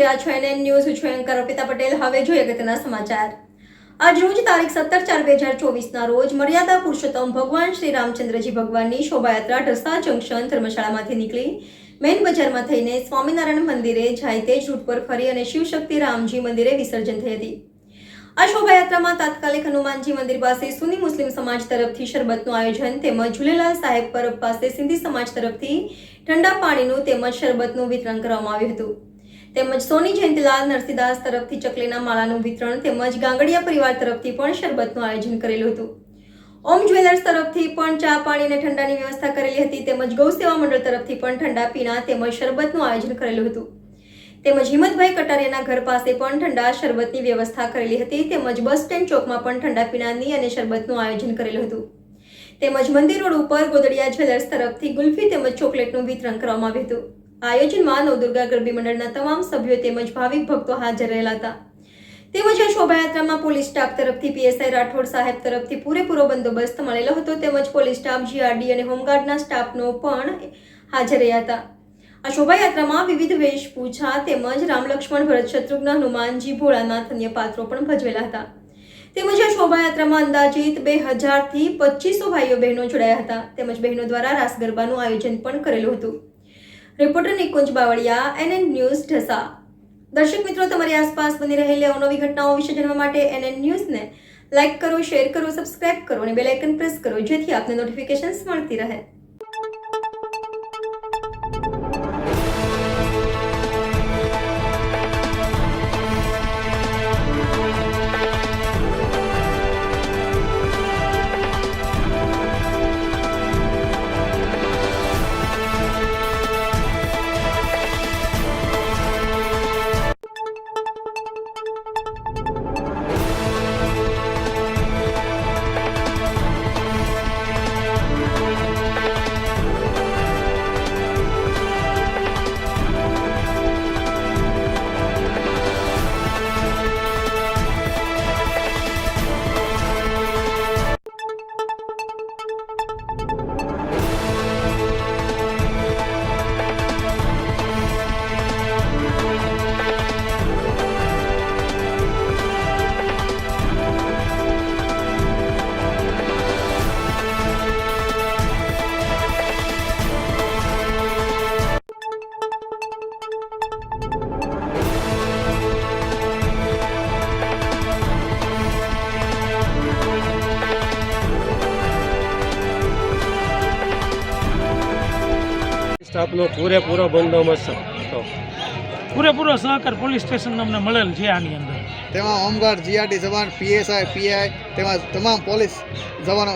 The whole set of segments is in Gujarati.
રહ્યા છો NN ન્યૂઝ. હું છું એન્કર અર્પિતા પટેલ. હવે જોઈએ અગત્યના સમાચાર. આજ રોજ તારીખ 17/4/2024 રોજ મર્યાદા પુરુષોત્તમ ભગવાન શ્રી રામચંદ્રજી ભગવાનની શોભાયાત્રા ઢસા જંકશન ધર્મશાળામાંથી નીકળી મેઇન બજારમાં થઈને સ્વામિનારાયણ મંદિરે જાય તે જ રૂટ પર ફરી અને શિવશક્તિ રામજી મંદિરે વિસર્જન થઈ હતી. આ શોભાયાત્રામાં તાત્કાલિક હનુમાનજી મંદિર પાસે સુન્ની મુસ્લિમ સમાજ તરફથી શરબતનું આયોજન તેમજ ઝૂલેલાલ સાહેબ પરબ પાસે સિંધી સમાજ તરફથી ઠંડા પાણીનું તેમજ શરબતનું વિતરણ કરવામાં આવ્યું હતું. તેમજ સોની જયંતિલાલ નરસિંહદાસ તરફથી ચકલીના માળાનું વિતરણ તેમજ ગાંગડિયા પરિવાર તરફથી પણ શરબતનું આયોજન કરેલું હતું. ઓમ જ્વેલર્સ તરફથી પણ ચા પાણી અને ઠંડાની વ્યવસ્થા કરેલી હતી. તેમજ ગૌ સેવા મંડળ તરફથી પણ ઠંડા પીણા તેમજ શરબતનું આયોજન કરેલું હતું. તેમજ હિંમતભાઈ કટારિયાના ઘર પાસે પણ ઠંડા શરબતની વ્યવસ્થા કરેલી હતી. તેમજ બસ સ્ટેન્ડ ચોકમાં પણ ઠંડા પીણાની અને શરબતનું આયોજન કરેલું હતું. તેમજ મંદિર રોડ ઉપર ગોદડિયા જ્વેલર્સ તરફથી ગુલ્ફી તેમજ ચોકલેટનું વિતરણ કરવામાં આવ્યું હતું. આયોજનમાં નવદુર્ગા ગરબી મંડળના તમામ સભ્યો તેમજ ભાવિક ભક્તો હાજર રહેલા હતા. તેમજ આ શોભાયાત્રામાં પોલીસ સ્ટાફ તરફથી પીએસઆઈ રાઠોડ સાહેબ તરફથી પૂરેપૂરો બંદોબસ્ત મળેલો હતો. તેમજ પોલીસ સ્ટાફ, જીઆરડી અને હોમગાર્ડના સ્ટાફનો પણ હાજર રહ્યા હતા. આ શોભાયાત્રામાં વિવિધ વેશભૂષા તેમજ રામ લક્ષ્મણ ભરત શત્રુઘ્ન હનુમાનજી ભોળાનાથ અન્ય પાત્રો પણ ભજવેલા હતા. તેમજ આ શોભાયાત્રામાં અંદાજિત 2000 થી 2500 ભાઈઓ બહેનો જોડાયા હતા. તેમજ બહેનો દ્વારા રાસ ગરબાનું આયોજન પણ કરેલું હતું. Reporter Nikunj Bavaliya, NN news Dhasa. દર્શક મિત્રો, તમારી આસપાસ બની રહેલી અવનવી ઘટનાઓ વિશે જાણવા માટે NN ન્યૂઝને લાઇક કરો, શેર કરો, સબસ્ક્રાઇબ કરો અને બેલ આઇકન પ્રેસ કરો, જેથી આપને નોટિફિકેશન્સ મળતી રહે. સ્ટાફનો પૂરેપૂરો બંદોબસ્ત હતો. પૂરેપૂરો સહકાર પોલીસ સ્ટેશન અમને મળેલ છે. આની અંદર તેમાં હોમગાર્ડ, જીઆરડી જવાન, પીએસઆઈ, પીઆઈ તેમાં તમામ પોલીસ જવાનો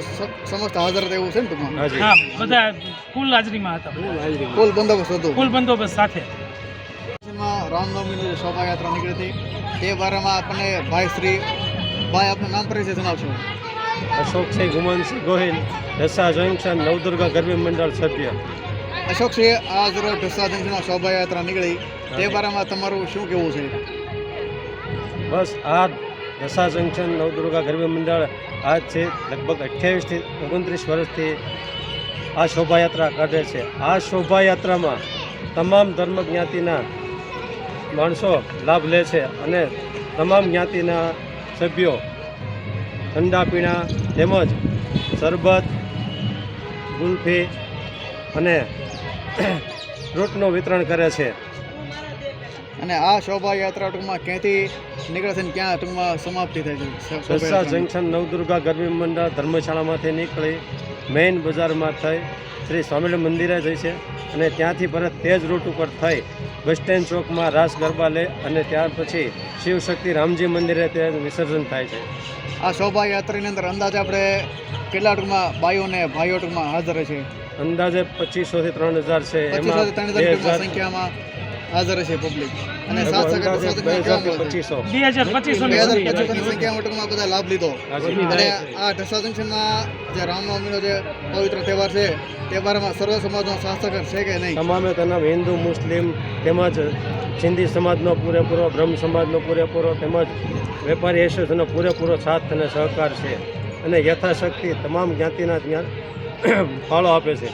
સમસ્ત હાજર હતા એવું છે ને ટૂંકમાં? હા, બધા ફૂલ હાજરીમાં હતા. ફૂલ બંદોબસ્ત હતું. ફૂલ બંદોબસ્ત સાથે રામનવમીની જે શોભાયાત્રા નીકળી હતી તે બારામાં આપણને ભાઈ આપનું નામ પરિચય જણાવશો? અશોકસિંહ ગુમાનસિંહ ગોહિલ, ઢસા જંકશન નવદુર્ગા ગરબી મંડળ સભ્ય. અશોકસિંહ, આજ રોજ ઢસા જંકશનમાં શોભાયાત્રા નીકળી તે બારામાં તમારું શું કહેવું છે? બસ આ ઢસા જંકશન નવદુર્ગા ગરબી મંડળ આજથી લગભગ 28 થી 29 વર્ષથી આ શોભાયાત્રા કાઢે છે. આ શોભાયાત્રામાં તમામ ધર્મ જ્ઞાતિના માણસો લાભ લે છે અને તમામ જ્ઞાતિના સભ્યો ઠંડા પીણા તેમજ શરબત, ગુલ્ફી અને ફ્રૂટનું વિતરણ કરે છે. અને આ શોભાયાત્રા ટૂંકમાં ક્યાંથી નીકળે છે ને ક્યાં ટૂંકમાં સમાપ્તિ થાય છે? ઢસા જંકશન નવદુર્ગા ગરબી મંડળ ધર્મશાળામાંથી નીકળી મેઇન બજારમાં થઈ શ્રી સ્વામિનારાયણ મંદિરે જાય છે અને ત્યાંથી પરત તે જ રૂટ ઉપર થઈ બસ સ્ટેન્ડ ચોકમાં રાસ ગરબા લે અને ત્યાર પછી શિવશક્તિ રામજી મંદિરે તે વિસર્જન થાય છે. આ શોભાયાત્રાની અંદર અંદાજે આપણે કેટલા ટૂંકમાં બાઈઓ અને ભાઈઓ ટૂંકમાં હાજર છે? અંદાજે 2500 થી 3000 છે. 2500 થી 3000 સંખ્યામાં હાજર છે પબ્લિક. અને સાત સગા 2500 ની સંખ્યામાં ટૂંકમાં બધા લાભ લીધો. અને આ ઢસા જંકશનમાં જે રામનવમીનો જે પવિત્ર તહેવાર છે તે બારામાં સર્વ સમાજનો સાથ સહકાર છે કે નહીં? તમામે તમામ હિન્દુ, મુસ્લિમ તેમજ સિંધી સમાજનો પૂરેપૂરો, બ્રહ્મ સમાજનો પૂરેપૂરો તેમજ વેપારી એસોસિએશનનો પૂરેપૂરો સાથ અને સહકાર છે અને યથાશક્તિ તમામ જ્ઞાતિના ત્યાં ફાળો આપે છે.